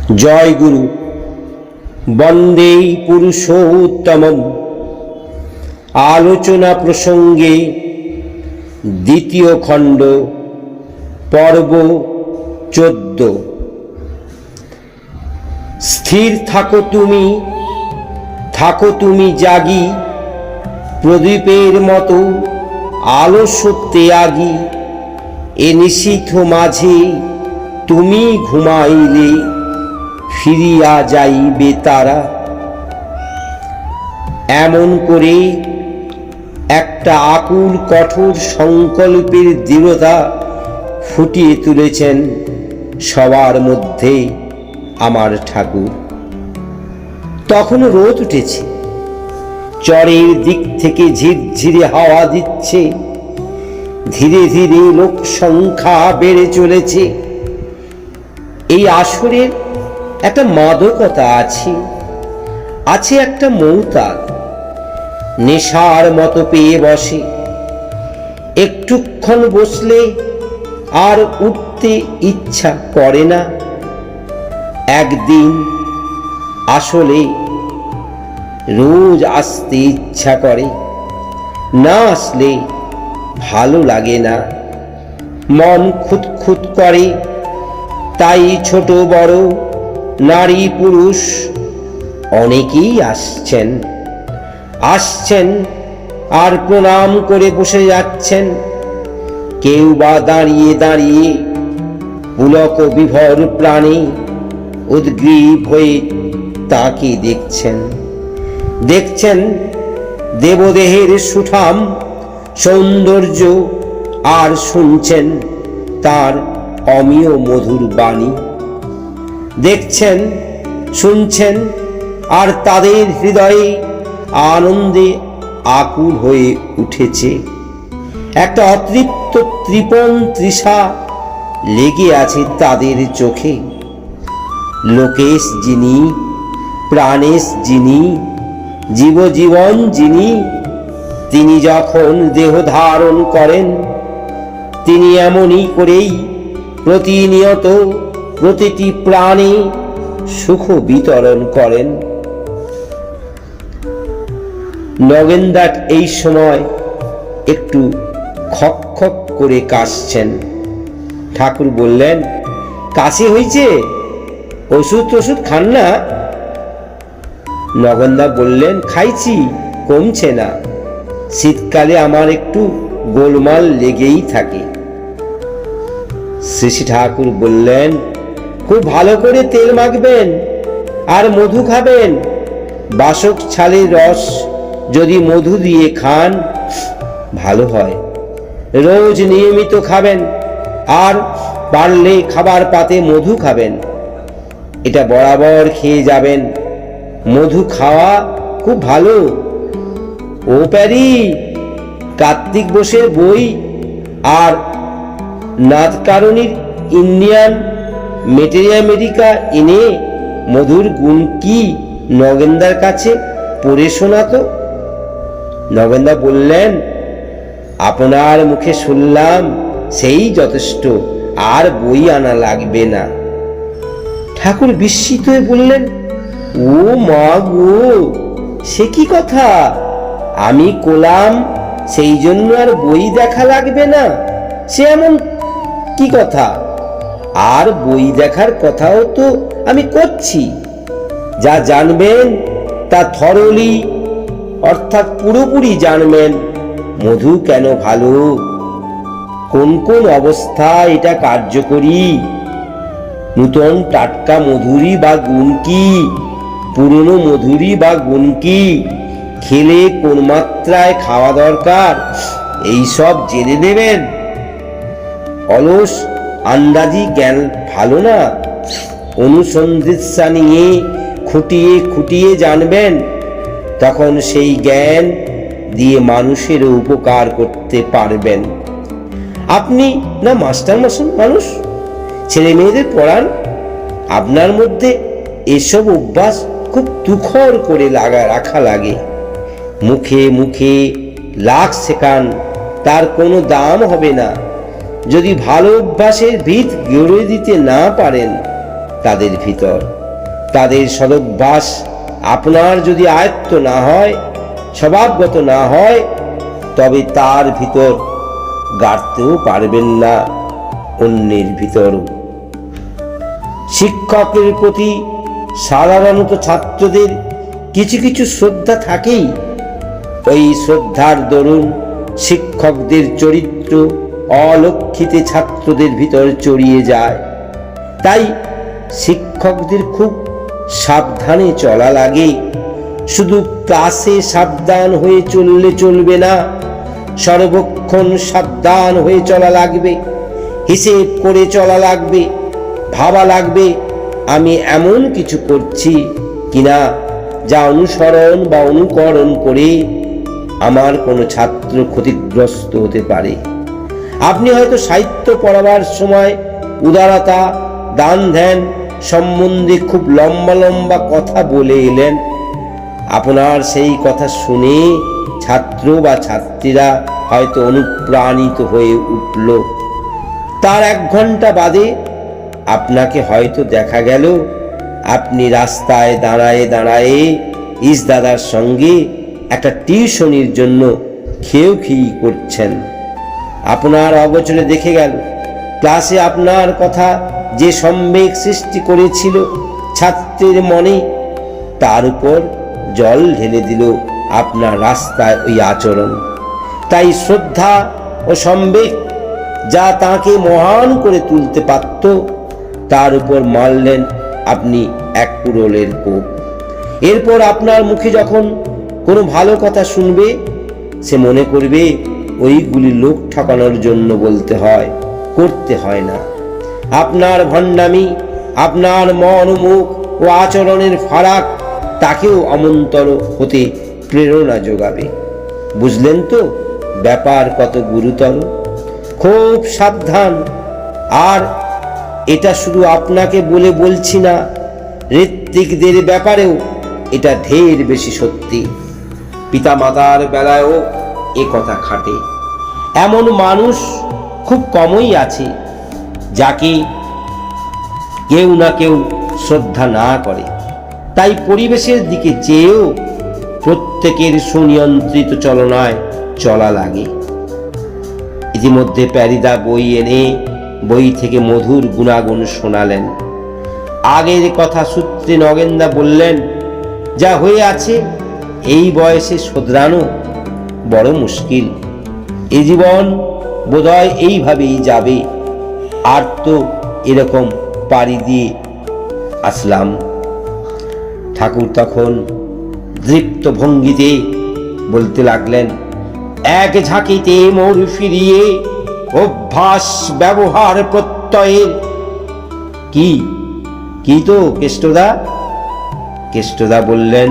জয় গুরু। বন্দে পুরুষোত্তমম। আলোচনা প্রসঙ্গে দ্বিতীয় খণ্ড, পর্ব 14। স্থির থাকো তুমি জাগি, প্রদীপের মতো আলো সত্যে আগি। এ নিশীথ মাঝে তুমি ঘুমাইলে, ফিরিয়া যাইবে তারা। এমন করে একটা আকুল কঠোর সংকল্পের দৃঢ়তা ফুটিয়ে তুলেছেন সবার মধ্যে আমার ঠাকুর। তখন রোদ উঠেছে, চরের দিক থেকে ঝিরঝিরে হাওয়া দিচ্ছে, ধীরে ধীরে লোক সংখ্যা বেড়ে চলেছে। এই আসরের একটা মাদকতা আছে একটা মৌতাক, নেশার মতো পেয়ে বসে। একটুক্ষণ বসলে আর উঠতে ইচ্ছা করে না। একদিন আসলে রোজ আসতে ইচ্ছা করে, না আসলে ভালো লাগে না, মন খুঁতখুত করে। তাই ছোট বড়, নারী পুরুষ অনেকেই আসছেন আর প্রণাম করে বসে যাচ্ছেন। কেউ বা দাঁড়িয়ে দাঁড়িয়ে পুলক বিভর প্রাণে উদ্গ্রীব হয়ে তাকে দেখছেন দেবদেহের সুঠাম সৌন্দর্য, আর শুনছেন তার অমিয় মধুর বাণী। দেখছেন, শুনছেন, আর তাদের হৃদয়ে আনন্দে আকুল হয়ে উঠেছে। একটা অতৃপ্ত তৃপণ তৃষা লেগে আছে তাদের চোখে। লোকেশ যিনি, প্রাণেশ যিনি, জীবজীবন যিনি, তিনি যখন দেহ ধারণ করেন, তিনি এমনই করেই প্রতিনিয়ত প্রতিটি প্রাণে সুখ বিতরণ করেন। নগেনদা এই সময় একটু খক খক করে কাশছেন। ঠাকুর বললেন, কাশি হয়েছে, ওষুধ খান না? নগেনদা বললেন, খাইছি, কমছে না। শীতকালে আমার একটু গোলমাল লেগেই থাকে। শ্রী ঠাকুর বললেন, খুব ভালো করে তেল মাখবেন আর মধু খাবেন। বাসক ছালের রস যদি মধু দিয়ে খান ভালো হয়। রোজ নিয়মিত খাবেন, আর পারলে খাবার পাতে মধু খাবেন। এটা বরাবর খেয়ে যাবেন। মধু খাওয়া খুব ভালো। ও প্যারি, কার্তিক বোসের বই আর নাথকারণীর ইন্ডিয়ান মেটেরিয়ামেরিকা এনে মধুর গুণ কি নগেনদার কাছে পড়ে শোনাতো। নগেনদা বললেন, আপনার মুখে শুনলাম, সেই যথেষ্ট, আর বই আনা লাগবে না। ঠাকুর বিস্মিত হয়ে বললেন, ও মা গো, সে কি কথা? আমি কোলাম সেই জন্য আর বই দেখা লাগবে না? সে এমন কি কথা? আর বই দেখার কথাও তো আমি করছি। যা জানবেন তা থরলি, অর্থাৎ পুরোপুরি জানবেন। মধু কেন ভালো, কোন কোন অবস্থায় এটা কার্যকরী, নূতন টাটকা মধুরী বা গুণ কি, পুরনো মধুরী বা গুণ কি, খেলে কোন মাত্রায় খাওয়া দরকার, এই সব জেনে নেবেন। অলস আন্দাজি জ্ঞান ভালো না। অনুসন্ধিৎসা নিয়ে খুঁটিয়ে জানবেন। তখন সেই জ্ঞান দিয়ে মানুষের উপকার করতে পারবেন। আপনি না মাস্টার মানুষ, ছেলে মেয়েদের পড়ান। আপনার মধ্যে এসব অভ্যাস খুব তুখর করে রাখা লাগে। মুখে মুখে লাখ শেখান, তার কোনো দাম হবে না। যদি ভালো অভ্যাসের ভিত গড়ে দিতে না পারেন তাদের ভিতর, তাদের সদভ্যাস আপনার যদি আয়ত্ত না হয়, স্বভাবগত না হয়, তবে তার ভিতর গাড়তেও পারবেন না অন্যের ভিতরও। শিক্ষকের প্রতি সাধারণত ছাত্রদের কিছু কিছু শ্রদ্ধা থাকেই। ওই শ্রদ্ধার দরুন শিক্ষকদের চরিত্র অলক্ষিতে ছাত্রদের ভিতর চড়িয়ে যায়। তাই শিক্ষকদের খুব সাবধানে চলা লাগে। শুধু ক্লাসে সাবধান হয়ে চললে চলবে না, সর্বক্ষণ সাবধান হয়ে চলা লাগবে, হিসেব করে চলা লাগবে, ভাবা লাগবে আমি এমন কিছু করছি কিনা যা অনুসরণ বা অনুকরণ করে আমার কোনো ছাত্র ক্ষতিগ্রস্ত হতে পারে। আপনি হয়তো সাহিত্য পড়াবার সময় উদারতা, দান ধ্যান সম্বন্ধে খুব লম্বা লম্বা কথা বলে এলেন। আপনার সেই কথা শুনে ছাত্র বা ছাত্রীরা হয়তো অনুপ্রাণিত হয়ে উঠল। তার 1 ঘন্টা বাদে আপনাকে হয়তো দেখা গেল আপনি রাস্তায় দাঁড়ায়ে দাঁড়ায়ে ইসদাদার সঙ্গে একটা টিউশনির জন্য খেয়েই করছেন। আপনার অগোচরে দেখে গেল ক্লাসে আপনার কথা যে সম্বেগ সৃষ্টি করেছিল ছাত্রের মনে, তার উপর জল ঢেলে দিল আপনার রাস্তায় ওই আচরণ। তাই শ্রদ্ধা ও সম্বেগ যা তাকে মহান করে তুলতে পারত, তার উপর মারলেন আপনি 1 কুড়োলের কোপ। এরপর আপনার মুখে যখন কোনো ভালো কথা শুনবে, সে মনে করবে ওইগুলি লোক ঠকানোর জন্য বলতে হয়, করতে হয় না। আপনার ভণ্ডামি, আপনার মন, মুখ ও আচরণের ফারাক তাকেও অমন্তর হতে প্রেরণা যোগাবে। বুঝলেন তো ব্যাপার কত গুরুতর? খুব সাবধান। আর এটা শুধু আপনাকে বলে বলছি না, ঋত্বিকদের ব্যাপারেও এটা ঢের বেশি সত্যি। পিতামাতার বেলায়ও এ কথা খাটে। এমন মানুষ খুব কমই আছে যাকে কেউ না কেউ শ্রদ্ধা না করে। তাই পরিবেশের দিকে চেয়েও প্রত্যেকের সুনিয়ন্ত্রিত চলনায় চলা লাগে। ইতিমধ্যে প্যারিদা বই এনে বই থেকে মধুর গুণাগুণ শোনালেন। আগের কথা সূত্রে নগেনদা বললেন, যা হয়ে আছে এই বয়সে শোধরানো বড় মুশকিল। এ জীবন বোধহয় এইভাবেই যাবে। আর তো এরকম পাড়ি দিয়ে আসলাম। ঠাকুর তখন দৃপ্ত ভঙ্গিতে বলতে লাগলেন, এক ঝাঁকিতে মোর ফিরিয়ে অভ্যাস ব্যবহার প্রত্যয়ের। কি তো কেষ্টদা? কেষ্টদা বললেন,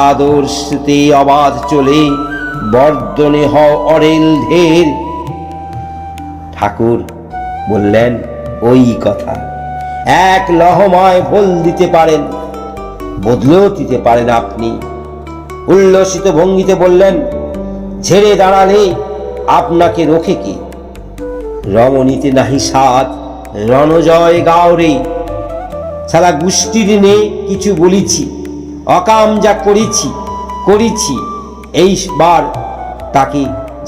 আদর্শতে অবাধ চলে বর্ধনে হও অরেল ঢের। ঠাকুর বললেন, ওই কথা। 1 লহমায় ফল দিতে পারেন, বদলেও দিতে পারেন আপনি। উল্লসিত ভঙ্গিতে বললেন, ঝেড়ে দাঁড়ালে আপনাকে রোখে কে? রমণীতে নাহি সাত, রণজয় গাওরে। সারা গোষ্ঠীর নে কিছু বলিছি, অকাম যা করেছি এইবার তাকে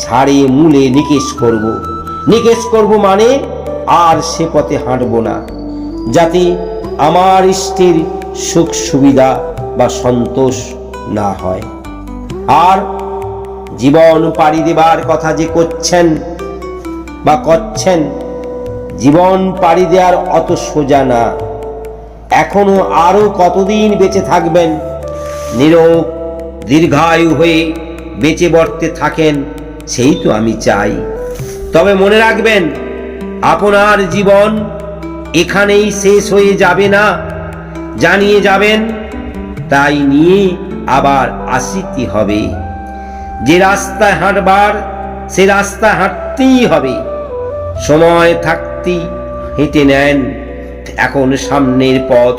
ঝাড়ে মূলে নিকেশ করব মানে আর সে পথে হাঁটব না, যাতে আমার ইষ্টের সুখ সুবিধা বা সন্তোষ না হয়। আর জীবন পাড়ি দেবার কথা যে করছেন, জীবন পাড়ি দেওয়ার অত সোজা না। এখনো আরো কতদিন বেঁচে থাকবেন, নীরব দীর্ঘায়ু হয়ে বেঁচে বর্তে থাকেন, সেই তো আমি চাই। তবে মনে রাখবেন, আপনার জীবন এখানেই শেষ হয়ে যাবে না, জানিয়ে যাবেন। তাই নিয়ে আবার আসিতে হবে। যে রাস্তায় হাঁটবার সে রাস্তা হাঁটতেই হবে। সময় থাকতেই হেঁটে নেন। এখন সামনের পথ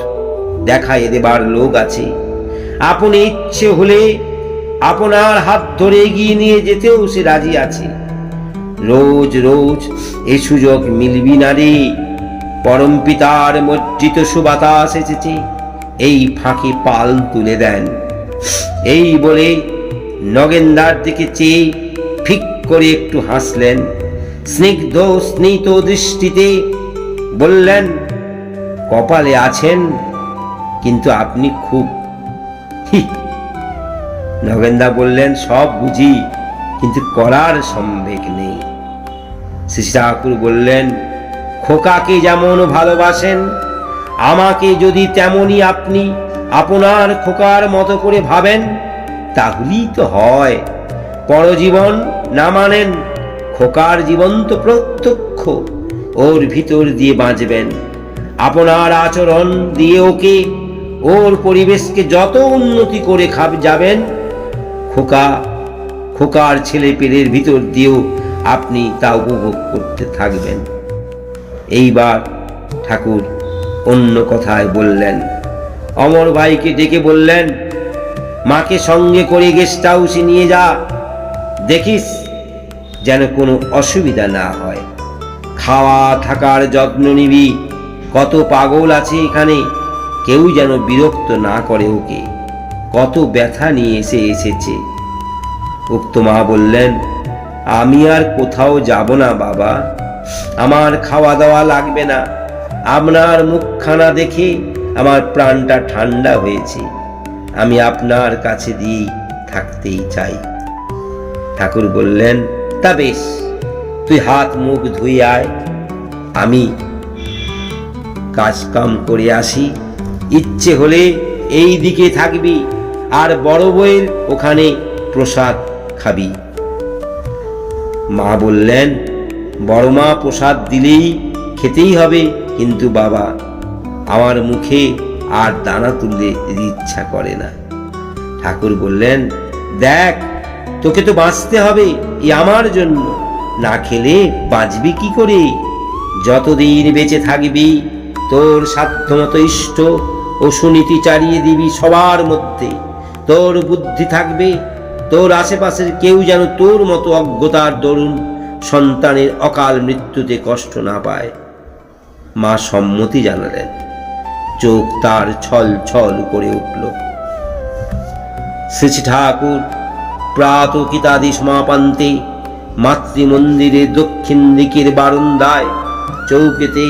দেখায় দেবার লোক আছে। আপনি ইচ্ছে হলে আপনার হাত ধরে এগিয়ে নিয়ে যেতেও সে রাজি আছে। রোজ রোজ এ সুযোগ মিলবি না রে। পরম পিতার মজ্জিত সুবাতাস এসেছে, এই ফাঁকে পাল তুলে দেন। এই বলে নগেন্দার দিকে চেয়ে ফিক করে একটু হাসলেন, স্নিগ্ধ স্নিত দৃষ্টিতে বললেন, কপালে আছেন, কিন্তু আপনি খুব নগেন্দা বললেন, সব বুঝি, কিন্তু করার সম্বেগ নেই। শ্রী ঠাকুর বললেন, খোকাকে যেমন ভালোবাসেন, আমাকে যদি তেমনি আপনি আপনার খোকার মতো করে ভাবেন, তাহলেই তো হয়। পরজীবন না মানেন, খোকার জীবন তো প্রত্যক্ষ, ওর ভিতর দিয়ে বাঁচবেন। আপনার আচরণ দিয়ে ওকে, ওর পরিবেশকে যত উন্নতি করে যাবেন, খোকার ছেলে পেলের ভিতর দিয়েও আপনি তা উপভোগ করতে থাকবেন। এইবার ঠাকুর অন্য কথায় বললেন, অমর ভাইকে ডেকে বললেন, মাকে সঙ্গে করে গেস্ট হাউসে নিয়ে যা, দেখিস যেন কোনো অসুবিধা না হয়। খাওয়া থাকার যত্ন নিবি, কত পাগল আছে এখানে, কেউ যেন বিরক্ত না করে ওকে, কত ব্যথা নিয়ে এসেছে। উক্ত মা বললেন, আমি আর কোথাও যাব না বাবা, আমার খাওয়া দাওয়া লাগবে না, আপনার মুখখানা দেখে আমার প্রাণটা ঠান্ডা হয়েছে, আমি আপনার কাছে দিয়ে থাকতেই চাই। ঠাকুর বললেন, তা বেশ, তুই হাত মুখ ধুয়ে আয়, আমি কাজ কাম করে আসি, ইচ্ছে হলে এই দিকে থাকবি, আর বড় বউয়ের ওখানে প্রসাদ খাবি। মা বললেন, বড় মা প্রসাদ দিলেই খেতেই হবে, কিন্তু বাবা, আমার মুখে আর দানা তুলতে ইচ্ছা করে না। ঠাকুর বললেন, দেখ, তোকে তো বাঁচতে হবে, এই আমার জন্য, না খেলে বাঁচবি কি করে? যতদিন বেঁচে থাকবি তোর সাধ্যমতো ইষ্ট ও সুনীতি চালিয়ে দিবি সবার মধ্যে, তোর বুদ্ধি থাকবে, তোর আশেপাশের কেউ যেন তোর মতো অজ্ঞতার দরুন সন্তানের অকাল মৃত্যুতে কষ্ট না পায়। মা সম্মতি জানালেন, চোখ তার ছল ছল করে উঠল। শ্রী ঠাকুর প্রাতঃকিতাদি সমাপান্তে মাতৃমন্দিরের দক্ষিণ দিকের বারান্দায় চৌকিতে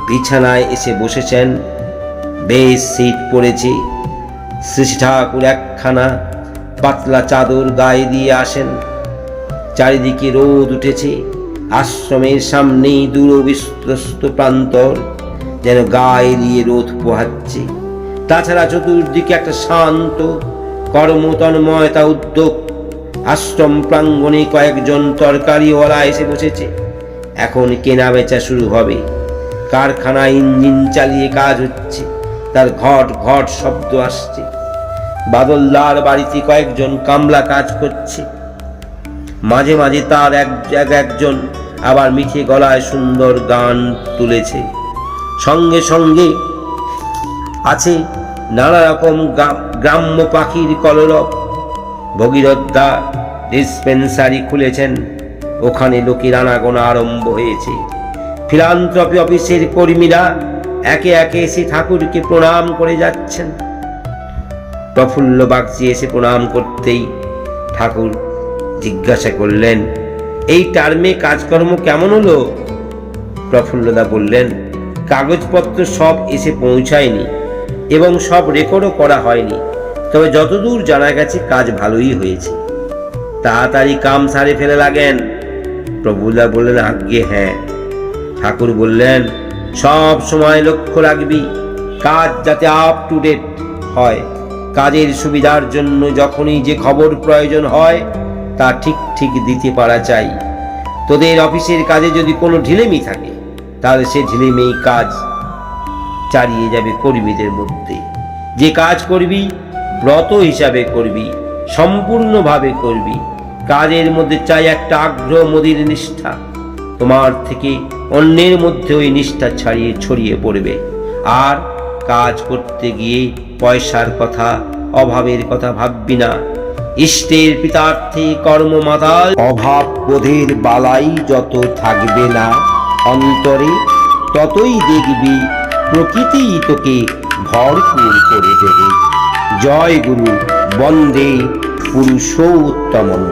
বিছানায় এসে বসেছেন। বেশ শীত পড়েছে। শ্রী ঠাকুর একখানা পাতলা চাদর গায়ে দিয়ে আসেন। চারিদিকে রোদ উঠেছে। আশ্রমের সামনেই দূরবিস্ত্রস্ত প্রান্তর যেন গায়ে দিয়ে রোদ পোহাচ্ছে। তাছাড়া চতুর্দিকে একটা শান্ত কর্মতন্ময়তা উদ্যোগ। আশ্রম প্রাঙ্গণে কয়েকজন তরকারিওয়ালা এসে বসেছে। এখন কেনা বেচা শুরু হবে। কারখানায় ইঞ্জিন চালিয়ে কাজ হচ্ছে, তার ঘট ঘট শব্দ আসছে। বাদলদার বাড়িতে কয়েকজন কামলা কাজ করছে। মাঝে মাঝে তার একজন আবার মিঠে গলায় সুন্দর গান তুলেছে। সঙ্গে সঙ্গে আছে নানা রকম গ্রাম্য পাখির কলরব। ভগীরথদা ডিসপেন্সারি খুলেছেন, ওখানে লোকের আনাগোনা আরম্ভ হয়েছে। ফিলান্থ্রপি অফিসের কর্মীরা একে একে এসে ঠাকুরকে প্রণাম করে যাচ্ছেন। প্রফুল্ল বাগচি এসে প্রণাম করতেই ঠাকুর জিজ্ঞাসা করলেন, এই টার্মে কাজকর্ম কেমন হলো? প্রফুল্লদা বললেন, কাগজপত্র সব এসে পৌঁছায়নি এবং সব রেকর্ডও করা হয়নি, তবে যতদূর জানা গেছে কাজ ভালোই হয়েছে। তাড়াতাড়ি কাম সারে ফেলে লাগেন। প্রফুল্লদা বললেন, আজ্ঞে হ্যাঁ। ঠাকুর বললেন, সব সময় লক্ষ্য রাখবি কাজ যাতে আপ টু ডেট হয়। কাজের সুবিধার জন্য যখনই যে খবর প্রয়োজন হয় তা ঠিক ঠিক দিতে পারা চাই। তোদের অফিসের কাজে যদি কোনো ঢিলেমি থাকে তাহলে সে ঢিলেমেই কাজ চালিয়ে যাবে কর্মীদের মধ্যে। যে কাজ করবি ব্রত হিসাবে করবি, সম্পূর্ণভাবে করবি। কাজের মধ্যে চাই একটা আগ্রহ, মদির নিষ্ঠা। তোমার থেকে অন্যের মধ্যে ওই নিষ্ঠা ছড়িয়ে পড়বে। আর কাজ করতে গিয়ে পয়সার কথা, অভাবের কথা ভাববি না। ইষ্টের পিতার্থে কর্ম মাতাল, অভাব বোধের বালাই যত থাকবে না অন্তরে, ততই দেখবি প্রকৃতি তোকে ভরপুর করে দেবে। জয় গুরু, বন্দে পুরুষোত্তমম।